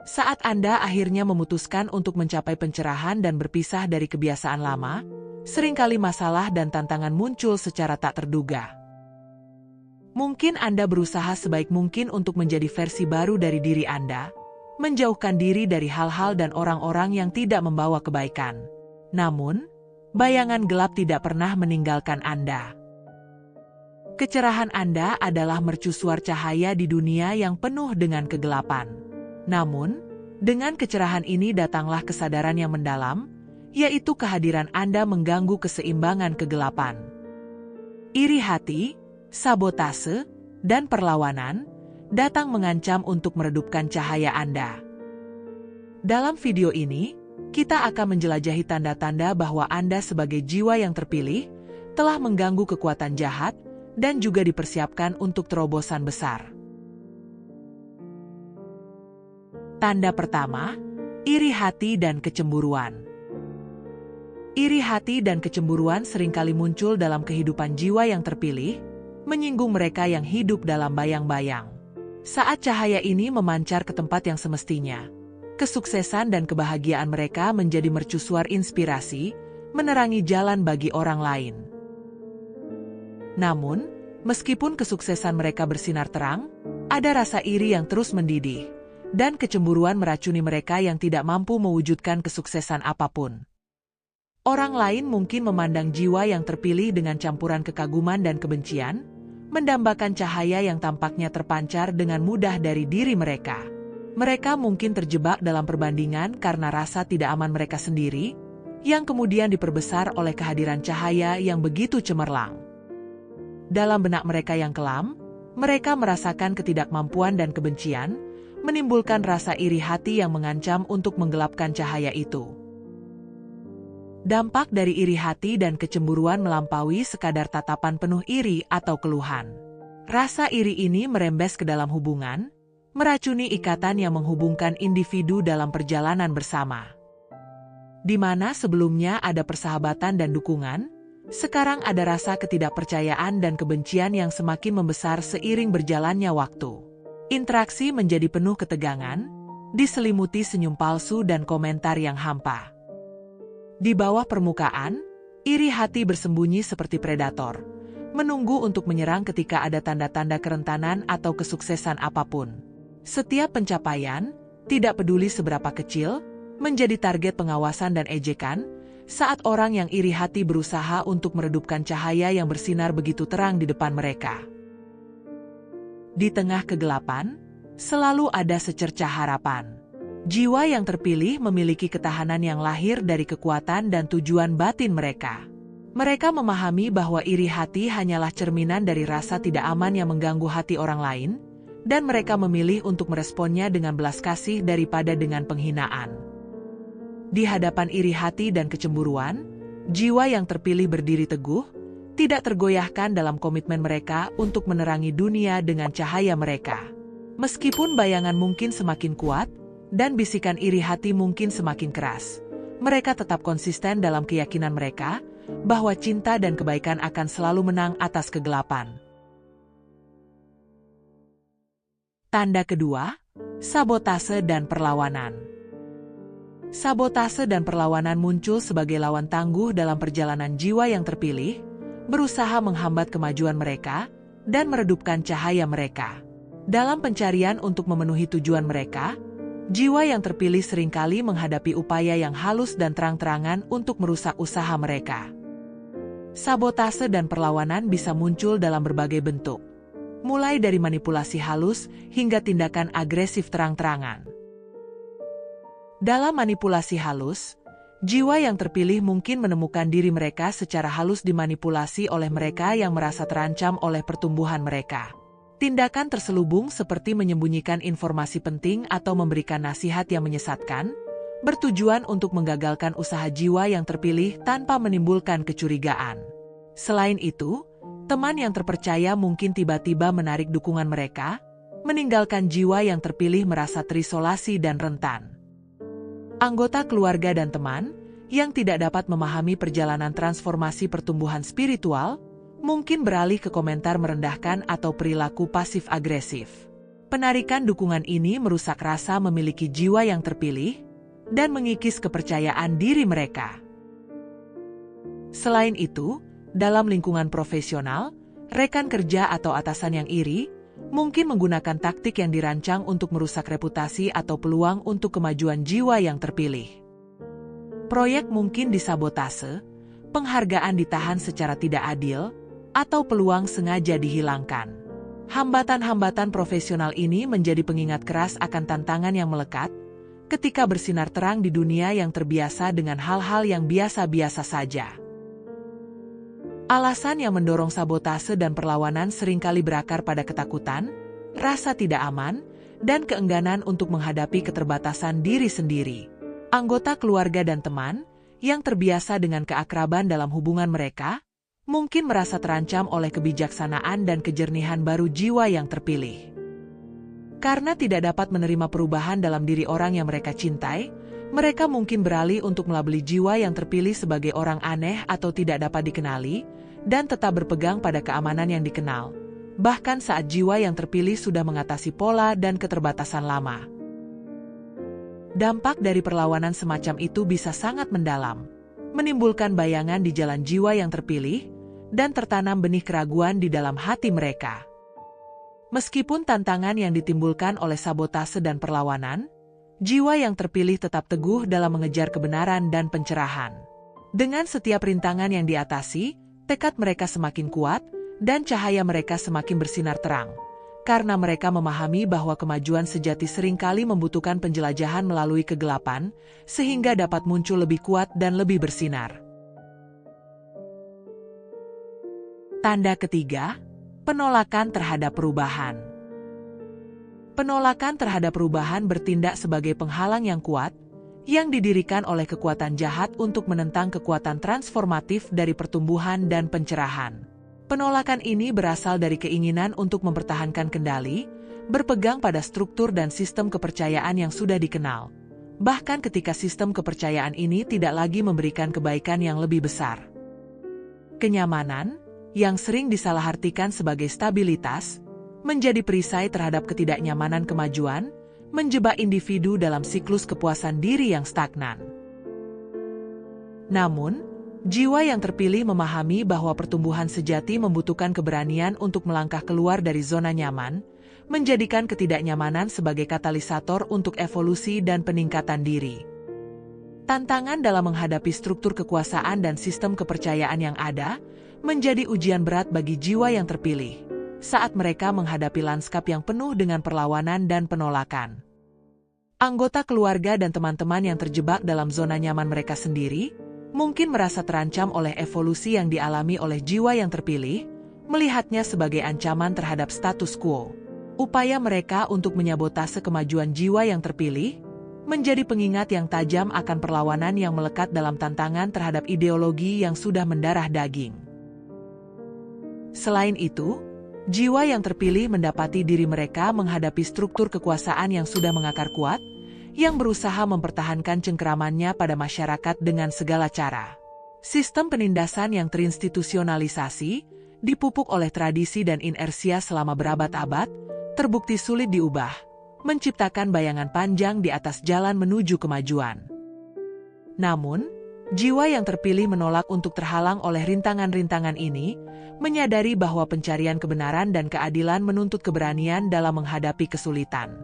Saat Anda akhirnya memutuskan untuk mencapai pencerahan dan berpisah dari kebiasaan lama, seringkali masalah dan tantangan muncul secara tak terduga. Mungkin Anda berusaha sebaik mungkin untuk menjadi versi baru dari diri Anda, menjauhkan diri dari hal-hal dan orang-orang yang tidak membawa kebaikan. Namun, bayangan gelap tidak pernah meninggalkan Anda. Kecerahan Anda adalah mercusuar cahaya di dunia yang penuh dengan kegelapan. Namun, dengan kecerahan ini datanglah kesadaran yang mendalam, yaitu kehadiran Anda mengganggu keseimbangan kegelapan. Iri hati, sabotase, dan perlawanan datang mengancam untuk meredupkan cahaya Anda. Dalam video ini, kita akan menjelajahi tanda-tanda bahwa Anda sebagai jiwa yang terpilih telah mengganggu kekuatan jahat dan juga dipersiapkan untuk terobosan besar. Tanda pertama, iri hati dan kecemburuan. Iri hati dan kecemburuan seringkali muncul dalam kehidupan jiwa yang terpilih, menyinggung mereka yang hidup dalam bayang-bayang. Saat cahaya ini memancar ke tempat yang semestinya, kesuksesan dan kebahagiaan mereka menjadi mercusuar inspirasi, menerangi jalan bagi orang lain. Namun, meskipun kesuksesan mereka bersinar terang, ada rasa iri yang terus mendidih, dan kecemburuan meracuni mereka yang tidak mampu mewujudkan kesuksesan apapun. Orang lain mungkin memandang jiwa yang terpilih dengan campuran kekaguman dan kebencian, mendambakan cahaya yang tampaknya terpancar dengan mudah dari diri mereka. Mereka mungkin terjebak dalam perbandingan karena rasa tidak aman mereka sendiri, yang kemudian diperbesar oleh kehadiran cahaya yang begitu cemerlang. Dalam benak mereka yang kelam, mereka merasakan ketidakmampuan dan kebencian, menimbulkan rasa iri hati yang mengancam untuk menggelapkan cahaya itu. Dampak dari iri hati dan kecemburuan melampaui sekadar tatapan penuh iri atau keluhan. Rasa iri ini merembes ke dalam hubungan, meracuni ikatan yang menghubungkan individu dalam perjalanan bersama. Di mana sebelumnya ada persahabatan dan dukungan, sekarang ada rasa ketidakpercayaan dan kebencian yang semakin membesar seiring berjalannya waktu. Interaksi menjadi penuh ketegangan, diselimuti senyum palsu dan komentar yang hampa. Di bawah permukaan, iri hati bersembunyi seperti predator, menunggu untuk menyerang ketika ada tanda-tanda kerentanan atau kesuksesan apapun. Setiap pencapaian, tidak peduli seberapa kecil, menjadi target pengawasan dan ejekan, saat orang yang iri hati berusaha untuk meredupkan cahaya yang bersinar begitu terang di depan mereka. Di tengah kegelapan, selalu ada secercah harapan. Jiwa yang terpilih memiliki ketahanan yang lahir dari kekuatan dan tujuan batin mereka. Mereka memahami bahwa iri hati hanyalah cerminan dari rasa tidak aman yang mengganggu hati orang lain, dan mereka memilih untuk meresponnya dengan belas kasih daripada dengan penghinaan. Di hadapan iri hati dan kecemburuan, jiwa yang terpilih berdiri teguh, tidak tergoyahkan dalam komitmen mereka untuk menerangi dunia dengan cahaya mereka. Meskipun bayangan mungkin semakin kuat, dan bisikan iri hati mungkin semakin keras, mereka tetap konsisten dalam keyakinan mereka, bahwa cinta dan kebaikan akan selalu menang atas kegelapan. Tanda kedua, sabotase dan perlawanan. Sabotase dan perlawanan muncul sebagai lawan tangguh dalam perjalanan jiwa yang terpilih, berusaha menghambat kemajuan mereka, dan meredupkan cahaya mereka. Dalam pencarian untuk memenuhi tujuan mereka, jiwa yang terpilih seringkali menghadapi upaya yang halus dan terang-terangan untuk merusak usaha mereka. Sabotase dan perlawanan bisa muncul dalam berbagai bentuk, mulai dari manipulasi halus hingga tindakan agresif terang-terangan. Dalam manipulasi halus, jiwa yang terpilih mungkin menemukan diri mereka secara halus dimanipulasi oleh mereka yang merasa terancam oleh pertumbuhan mereka. Tindakan terselubung seperti menyembunyikan informasi penting atau memberikan nasihat yang menyesatkan, bertujuan untuk menggagalkan usaha jiwa yang terpilih tanpa menimbulkan kecurigaan. Selain itu, teman yang terpercaya mungkin tiba-tiba menarik dukungan mereka, meninggalkan jiwa yang terpilih merasa terisolasi dan rentan. Anggota keluarga dan teman yang tidak dapat memahami perjalanan transformasi pertumbuhan spiritual, mungkin beralih ke komentar merendahkan atau perilaku pasif-agresif. Penarikan dukungan ini merusak rasa memiliki jiwa yang terpilih dan mengikis kepercayaan diri mereka. Selain itu, dalam lingkungan profesional, rekan kerja atau atasan yang iri mungkin menggunakan taktik yang dirancang untuk merusak reputasi atau peluang untuk kemajuan jiwa yang terpilih. Proyek mungkin disabotase, penghargaan ditahan secara tidak adil, atau peluang sengaja dihilangkan. Hambatan-hambatan profesional ini menjadi pengingat keras akan tantangan yang melekat ketika bersinar terang di dunia yang terbiasa dengan hal-hal yang biasa-biasa saja. Alasan yang mendorong sabotase dan perlawanan seringkali berakar pada ketakutan, rasa tidak aman, dan keengganan untuk menghadapi keterbatasan diri sendiri. Anggota keluarga dan teman yang terbiasa dengan keakraban dalam hubungan mereka mungkin merasa terancam oleh kebijaksanaan dan kejernihan baru jiwa yang terpilih. Karena tidak dapat menerima perubahan dalam diri orang yang mereka cintai, mereka mungkin beralih untuk melabeli jiwa yang terpilih sebagai orang aneh atau tidak dapat dikenali, dan tetap berpegang pada keamanan yang dikenal, bahkan saat jiwa yang terpilih sudah mengatasi pola dan keterbatasan lama. Dampak dari perlawanan semacam itu bisa sangat mendalam, menimbulkan bayangan di jalan jiwa yang terpilih, dan tertanam benih keraguan di dalam hati mereka. Meskipun tantangan yang ditimbulkan oleh sabotase dan perlawanan, jiwa yang terpilih tetap teguh dalam mengejar kebenaran dan pencerahan. Dengan setiap rintangan yang diatasi, tekad mereka semakin kuat, dan cahaya mereka semakin bersinar terang, karena mereka memahami bahwa kemajuan sejati seringkali membutuhkan penjelajahan melalui kegelapan, sehingga dapat muncul lebih kuat dan lebih bersinar. Tanda ketiga, penolakan terhadap perubahan. Penolakan terhadap perubahan bertindak sebagai penghalang yang kuat, yang didirikan oleh kekuatan jahat untuk menentang kekuatan transformatif dari pertumbuhan dan pencerahan. Penolakan ini berasal dari keinginan untuk mempertahankan kendali, berpegang pada struktur dan sistem kepercayaan yang sudah dikenal, bahkan ketika sistem kepercayaan ini tidak lagi memberikan kebaikan yang lebih besar. Kenyamanan, yang sering disalahartikan sebagai stabilitas, menjadi perisai terhadap ketidaknyamanan kemajuan, menjebak individu dalam siklus kepuasan diri yang stagnan. Namun, jiwa yang terpilih memahami bahwa pertumbuhan sejati membutuhkan keberanian untuk melangkah keluar dari zona nyaman, menjadikan ketidaknyamanan sebagai katalisator untuk evolusi dan peningkatan diri. Tantangan dalam menghadapi struktur kekuasaan dan sistem kepercayaan yang ada menjadi ujian berat bagi jiwa yang terpilih saat mereka menghadapi lanskap yang penuh dengan perlawanan dan penolakan. Anggota keluarga dan teman-teman yang terjebak dalam zona nyaman mereka sendiri mungkin merasa terancam oleh evolusi yang dialami oleh jiwa yang terpilih, melihatnya sebagai ancaman terhadap status quo. Upaya mereka untuk menyabotase kemajuan jiwa yang terpilih menjadi pengingat yang tajam akan perlawanan yang melekat dalam tantangan terhadap ideologi yang sudah mendarah daging. Selain itu, jiwa yang terpilih mendapati diri mereka menghadapi struktur kekuasaan yang sudah mengakar kuat, yang berusaha mempertahankan cengkeramannya pada masyarakat dengan segala cara. Sistem penindasan yang terinstitusionalisasi, dipupuk oleh tradisi dan inersia selama berabad-abad, terbukti sulit diubah, menciptakan bayangan panjang di atas jalan menuju kemajuan. Namun, jiwa yang terpilih menolak untuk terhalang oleh rintangan-rintangan ini, menyadari bahwa pencarian kebenaran dan keadilan menuntut keberanian dalam menghadapi kesulitan.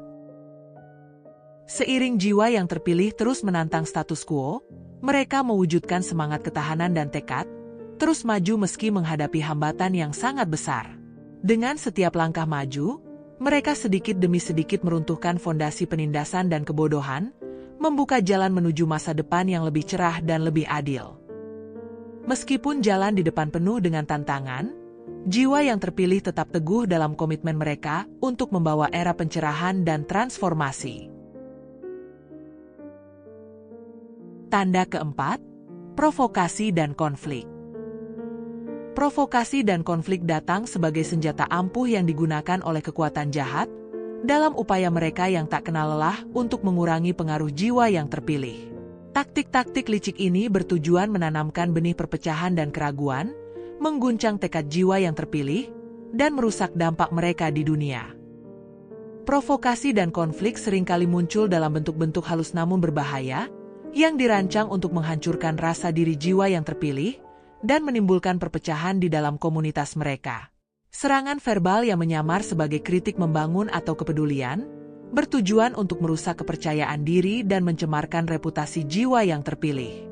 Seiring jiwa yang terpilih terus menantang status quo, mereka mewujudkan semangat ketahanan dan tekad, terus maju meski menghadapi hambatan yang sangat besar. Dengan setiap langkah maju, mereka sedikit demi sedikit meruntuhkan fondasi penindasan dan kebodohan, membuka jalan menuju masa depan yang lebih cerah dan lebih adil. Meskipun jalan di depan penuh dengan tantangan, jiwa yang terpilih tetap teguh dalam komitmen mereka untuk membawa era pencerahan dan transformasi. Tanda keempat, provokasi dan konflik. Provokasi dan konflik datang sebagai senjata ampuh yang digunakan oleh kekuatan jahat dalam upaya mereka yang tak kenal lelah untuk mengurangi pengaruh jiwa yang terpilih. Taktik-taktik licik ini bertujuan menanamkan benih perpecahan dan keraguan, mengguncang tekad jiwa yang terpilih, dan merusak dampak mereka di dunia. Provokasi dan konflik seringkali muncul dalam bentuk-bentuk halus namun berbahaya, yang dirancang untuk menghancurkan rasa diri jiwa yang terpilih dan menimbulkan perpecahan di dalam komunitas mereka. Serangan verbal yang menyamar sebagai kritik membangun atau kepedulian, bertujuan untuk merusak kepercayaan diri dan mencemarkan reputasi jiwa yang terpilih.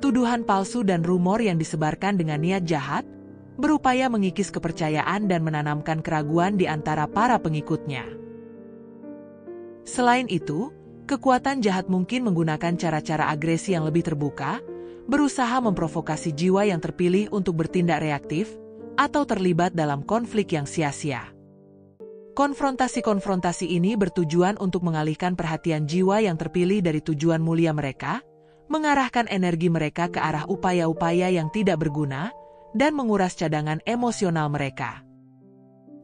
Tuduhan palsu dan rumor yang disebarkan dengan niat jahat, berupaya mengikis kepercayaan dan menanamkan keraguan di antara para pengikutnya. Selain itu, kekuatan jahat mungkin menggunakan cara-cara agresi yang lebih terbuka, berusaha memprovokasi jiwa yang terpilih untuk bertindak reaktif, atau terlibat dalam konflik yang sia-sia. Konfrontasi-konfrontasi ini bertujuan untuk mengalihkan perhatian jiwa yang terpilih dari tujuan mulia mereka, mengarahkan energi mereka ke arah upaya-upaya yang tidak berguna, dan menguras cadangan emosional mereka.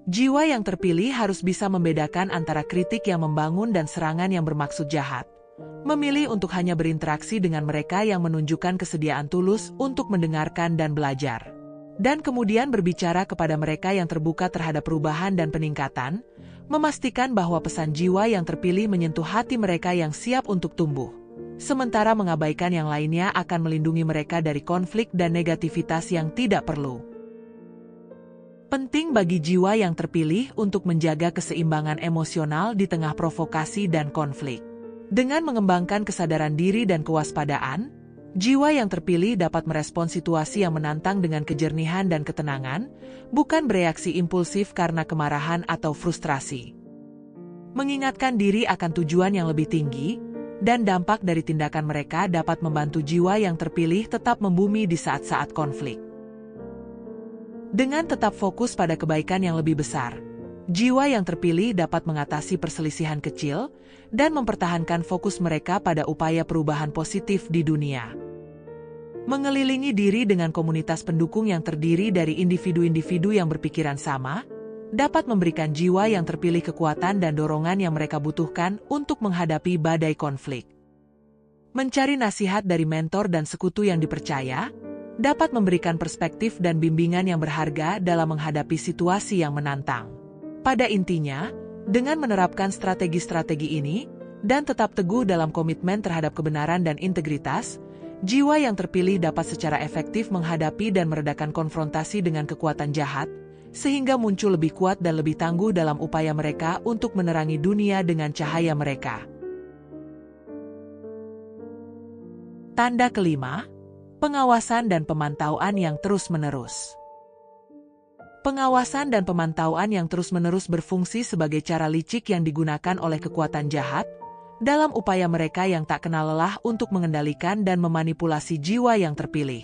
Jiwa yang terpilih harus bisa membedakan antara kritik yang membangun dan serangan yang bermaksud jahat. Memilih untuk hanya berinteraksi dengan mereka yang menunjukkan kesediaan tulus untuk mendengarkan dan belajar. Dan kemudian berbicara kepada mereka yang terbuka terhadap perubahan dan peningkatan, memastikan bahwa pesan jiwa yang terpilih menyentuh hati mereka yang siap untuk tumbuh. Sementara mengabaikan yang lainnya akan melindungi mereka dari konflik dan negativitas yang tidak perlu. Penting bagi jiwa yang terpilih untuk menjaga keseimbangan emosional di tengah provokasi dan konflik. Dengan mengembangkan kesadaran diri dan kewaspadaan, jiwa yang terpilih dapat merespons situasi yang menantang dengan kejernihan dan ketenangan, bukan bereaksi impulsif karena kemarahan atau frustrasi. Mengingatkan diri akan tujuan yang lebih tinggi, dan dampak dari tindakan mereka dapat membantu jiwa yang terpilih tetap membumi di saat-saat konflik. Dengan tetap fokus pada kebaikan yang lebih besar, jiwa yang terpilih dapat mengatasi perselisihan kecil dan mempertahankan fokus mereka pada upaya perubahan positif di dunia. Mengelilingi diri dengan komunitas pendukung yang terdiri dari individu-individu yang berpikiran sama, dapat memberikan jiwa yang terpilih kekuatan dan dorongan yang mereka butuhkan untuk menghadapi badai konflik. Mencari nasihat dari mentor dan sekutu yang dipercaya, dapat memberikan perspektif dan bimbingan yang berharga dalam menghadapi situasi yang menantang. Pada intinya, dengan menerapkan strategi-strategi ini, dan tetap teguh dalam komitmen terhadap kebenaran dan integritas, jiwa yang terpilih dapat secara efektif menghadapi dan meredakan konfrontasi dengan kekuatan jahat, sehingga muncul lebih kuat dan lebih tangguh dalam upaya mereka untuk menerangi dunia dengan cahaya mereka. Tanda kelima, pengawasan dan pemantauan yang terus-menerus. Pengawasan dan pemantauan yang terus-menerus berfungsi sebagai cara licik yang digunakan oleh kekuatan jahat, dalam upaya mereka yang tak kenal lelah untuk mengendalikan dan memanipulasi jiwa yang terpilih.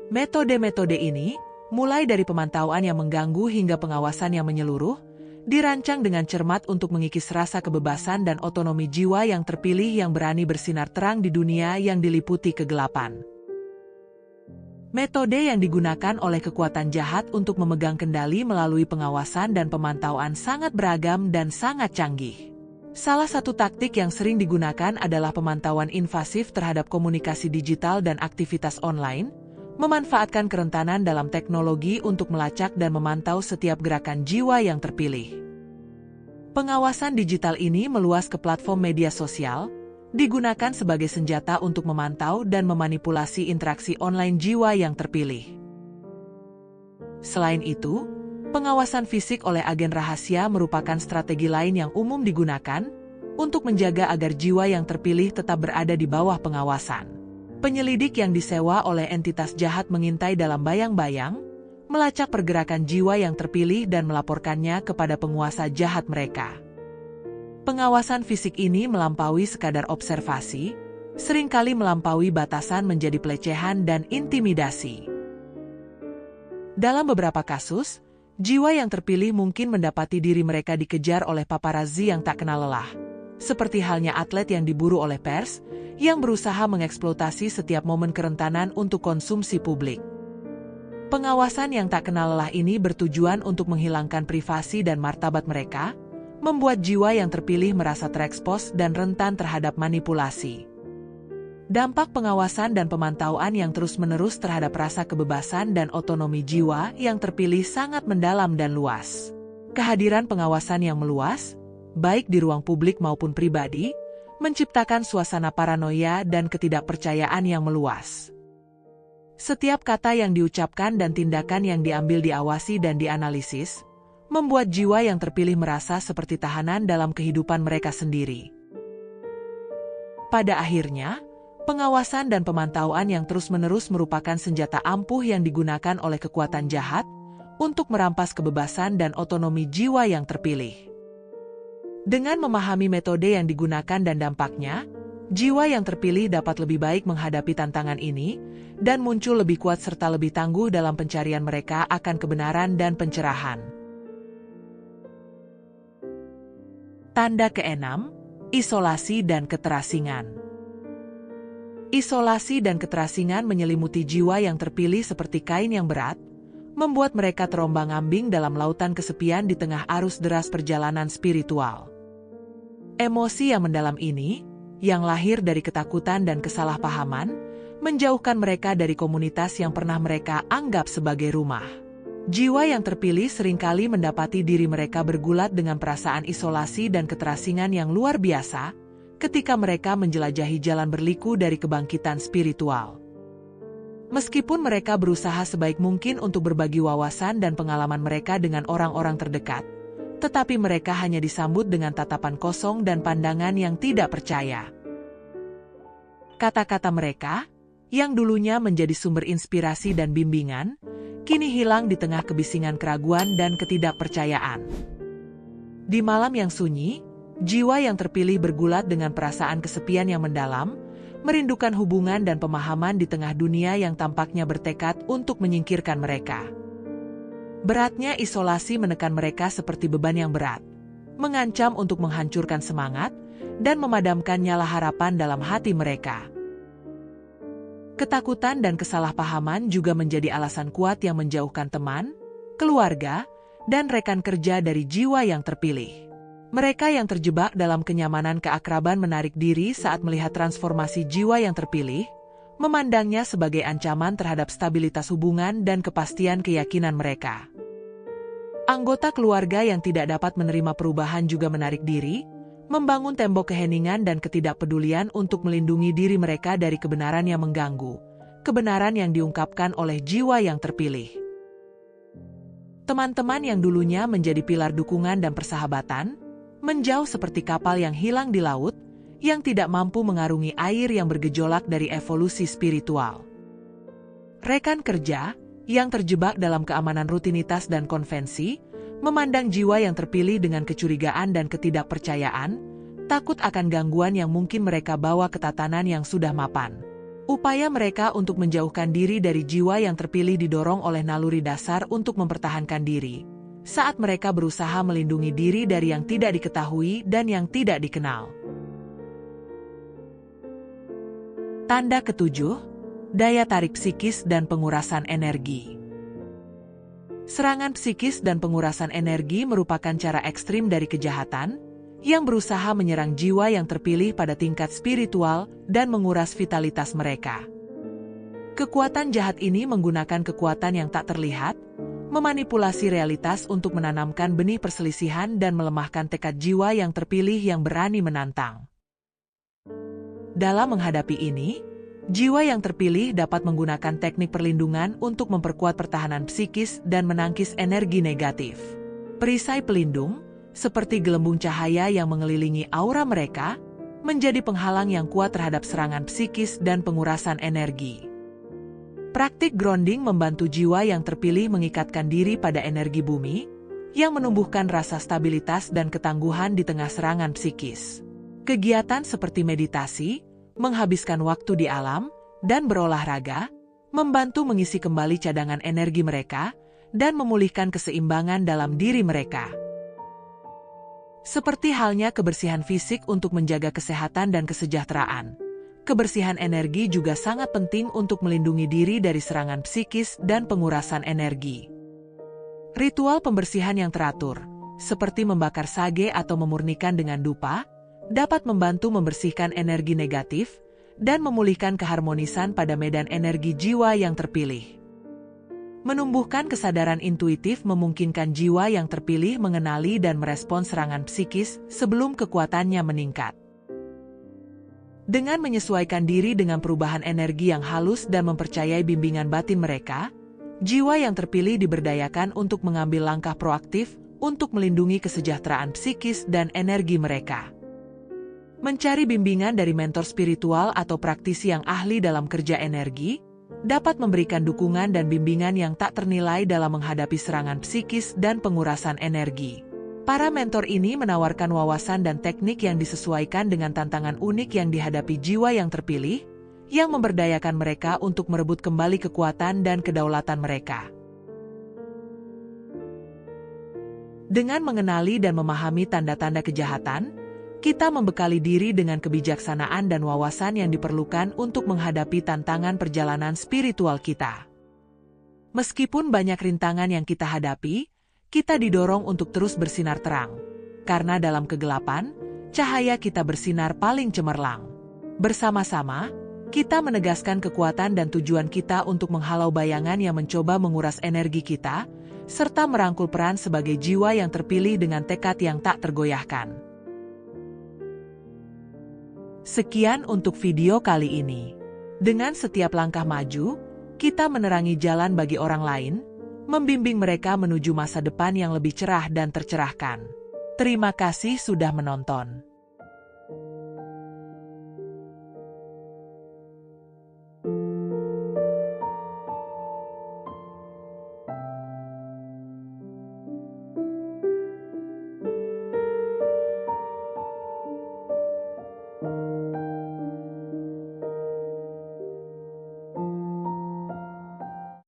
Metode-metode ini, mulai dari pemantauan yang mengganggu hingga pengawasan yang menyeluruh, dirancang dengan cermat untuk mengikis rasa kebebasan dan otonomi jiwa yang terpilih yang berani bersinar terang di dunia yang diliputi kegelapan. Metode yang digunakan oleh kekuatan jahat untuk memegang kendali melalui pengawasan dan pemantauan sangat beragam dan sangat canggih. Salah satu taktik yang sering digunakan adalah pemantauan invasif terhadap komunikasi digital dan aktivitas online, memanfaatkan kerentanan dalam teknologi untuk melacak dan memantau setiap gerakan jiwa yang terpilih. Pengawasan digital ini meluas ke platform media sosial, digunakan sebagai senjata untuk memantau dan memanipulasi interaksi online jiwa yang terpilih. Selain itu, pengawasan fisik oleh agen rahasia merupakan strategi lain yang umum digunakan untuk menjaga agar jiwa yang terpilih tetap berada di bawah pengawasan. Penyelidik yang disewa oleh entitas jahat mengintai dalam bayang-bayang, melacak pergerakan jiwa yang terpilih dan melaporkannya kepada penguasa jahat mereka. Pengawasan fisik ini melampaui sekadar observasi, seringkali melampaui batasan menjadi pelecehan dan intimidasi. Dalam beberapa kasus, jiwa yang terpilih mungkin mendapati diri mereka dikejar oleh paparazzi yang tak kenal lelah, seperti halnya atlet yang diburu oleh pers, yang berusaha mengeksploitasi setiap momen kerentanan untuk konsumsi publik. Pengawasan yang tak kenal lelah ini bertujuan untuk menghilangkan privasi dan martabat mereka, membuat jiwa yang terpilih merasa terekspos dan rentan terhadap manipulasi. Dampak pengawasan dan pemantauan yang terus-menerus terhadap rasa kebebasan dan otonomi jiwa yang terpilih sangat mendalam dan luas. Kehadiran pengawasan yang meluas, baik di ruang publik maupun pribadi, menciptakan suasana paranoia dan ketidakpercayaan yang meluas. Setiap kata yang diucapkan dan tindakan yang diambil diawasi dan dianalisis, membuat jiwa yang terpilih merasa seperti tahanan dalam kehidupan mereka sendiri. Pada akhirnya, pengawasan dan pemantauan yang terus-menerus merupakan senjata ampuh yang digunakan oleh kekuatan jahat untuk merampas kebebasan dan otonomi jiwa yang terpilih. Dengan memahami metode yang digunakan dan dampaknya, jiwa yang terpilih dapat lebih baik menghadapi tantangan ini dan muncul lebih kuat serta lebih tangguh dalam pencarian mereka akan kebenaran dan pencerahan. Tanda keenam, isolasi dan keterasingan. Isolasi dan keterasingan menyelimuti jiwa yang terpilih seperti kain yang berat, membuat mereka terombang-ambing dalam lautan kesepian di tengah arus deras perjalanan spiritual. Emosi yang mendalam ini, yang lahir dari ketakutan dan kesalahpahaman, menjauhkan mereka dari komunitas yang pernah mereka anggap sebagai rumah. Jiwa yang terpilih seringkali mendapati diri mereka bergulat dengan perasaan isolasi dan keterasingan yang luar biasa ketika mereka menjelajahi jalan berliku dari kebangkitan spiritual. Meskipun mereka berusaha sebaik mungkin untuk berbagi wawasan dan pengalaman mereka dengan orang-orang terdekat, tetapi mereka hanya disambut dengan tatapan kosong dan pandangan yang tidak percaya. Kata-kata mereka, yang dulunya menjadi sumber inspirasi dan bimbingan, kini hilang di tengah kebisingan keraguan dan ketidakpercayaan. Di malam yang sunyi, jiwa yang terpilih bergulat dengan perasaan kesepian yang mendalam, merindukan hubungan dan pemahaman di tengah dunia yang tampaknya bertekad untuk menyingkirkan mereka. Beratnya isolasi menekan mereka seperti beban yang berat, mengancam untuk menghancurkan semangat dan memadamkan nyala harapan dalam hati mereka. Ketakutan dan kesalahpahaman juga menjadi alasan kuat yang menjauhkan teman, keluarga, dan rekan kerja dari jiwa yang terpilih. Mereka yang terjebak dalam kenyamanan keakraban menarik diri saat melihat transformasi jiwa yang terpilih, memandangnya sebagai ancaman terhadap stabilitas hubungan dan kepastian keyakinan mereka. Anggota keluarga yang tidak dapat menerima perubahan juga menarik diri, membangun tembok keheningan dan ketidakpedulian untuk melindungi diri mereka dari kebenaran yang mengganggu, kebenaran yang diungkapkan oleh jiwa yang terpilih. Teman-teman yang dulunya menjadi pilar dukungan dan persahabatan, menjauh seperti kapal yang hilang di laut, yang tidak mampu mengarungi air yang bergejolak dari evolusi spiritual. Rekan kerja, yang terjebak dalam keamanan rutinitas dan konvensi, memandang jiwa yang terpilih dengan kecurigaan dan ketidakpercayaan, takut akan gangguan yang mungkin mereka bawa ke tatanan yang sudah mapan. Upaya mereka untuk menjauhkan diri dari jiwa yang terpilih didorong oleh naluri dasar untuk mempertahankan diri, saat mereka berusaha melindungi diri dari yang tidak diketahui dan yang tidak dikenal. Tanda ketujuh, daya tarik psikis dan pengurasan energi. Serangan psikis dan pengurasan energi merupakan cara ekstrim dari kejahatan, yang berusaha menyerang jiwa yang terpilih pada tingkat spiritual dan menguras vitalitas mereka. Kekuatan jahat ini menggunakan kekuatan yang tak terlihat, memanipulasi realitas untuk menanamkan benih perselisihan dan melemahkan tekad jiwa yang terpilih yang berani menantang. Dalam menghadapi ini, jiwa yang terpilih dapat menggunakan teknik perlindungan untuk memperkuat pertahanan psikis dan menangkis energi negatif. Perisai pelindung, seperti gelembung cahaya yang mengelilingi aura mereka, menjadi penghalang yang kuat terhadap serangan psikis dan pengurasan energi. Praktik grounding membantu jiwa yang terpilih mengikatkan diri pada energi bumi, yang menumbuhkan rasa stabilitas dan ketangguhan di tengah serangan psikis. Kegiatan seperti meditasi, menghabiskan waktu di alam, dan berolahraga, membantu mengisi kembali cadangan energi mereka, dan memulihkan keseimbangan dalam diri mereka. Seperti halnya kebersihan fisik untuk menjaga kesehatan dan kesejahteraan, kebersihan energi juga sangat penting untuk melindungi diri dari serangan psikis dan pengurasan energi. Ritual pembersihan yang teratur, seperti membakar sage atau memurnikan dengan dupa, dapat membantu membersihkan energi negatif dan memulihkan keharmonisan pada medan energi jiwa yang terpilih. Menumbuhkan kesadaran intuitif memungkinkan jiwa yang terpilih mengenali dan merespons serangan psikis sebelum kekuatannya meningkat. Dengan menyesuaikan diri dengan perubahan energi yang halus dan mempercayai bimbingan batin mereka, jiwa yang terpilih diberdayakan untuk mengambil langkah proaktif untuk melindungi kesejahteraan psikis dan energi mereka. Mencari bimbingan dari mentor spiritual atau praktisi yang ahli dalam kerja energi dapat memberikan dukungan dan bimbingan yang tak ternilai dalam menghadapi serangan psikis dan pengurasan energi. Para mentor ini menawarkan wawasan dan teknik yang disesuaikan dengan tantangan unik yang dihadapi jiwa yang terpilih, yang memberdayakan mereka untuk merebut kembali kekuatan dan kedaulatan mereka. Dengan mengenali dan memahami tanda-tanda kejahatan, kita membekali diri dengan kebijaksanaan dan wawasan yang diperlukan untuk menghadapi tantangan perjalanan spiritual kita. Meskipun banyak rintangan yang kita hadapi, kita didorong untuk terus bersinar terang. Karena dalam kegelapan, cahaya kita bersinar paling cemerlang. Bersama-sama, kita menegaskan kekuatan dan tujuan kita untuk menghalau bayangan yang mencoba menguras energi kita, serta merangkul peran sebagai jiwa yang terpilih dengan tekad yang tak tergoyahkan. Sekian untuk video kali ini. Dengan setiap langkah maju, kita menerangi jalan bagi orang lain, membimbing mereka menuju masa depan yang lebih cerah dan tercerahkan. Terima kasih sudah menonton.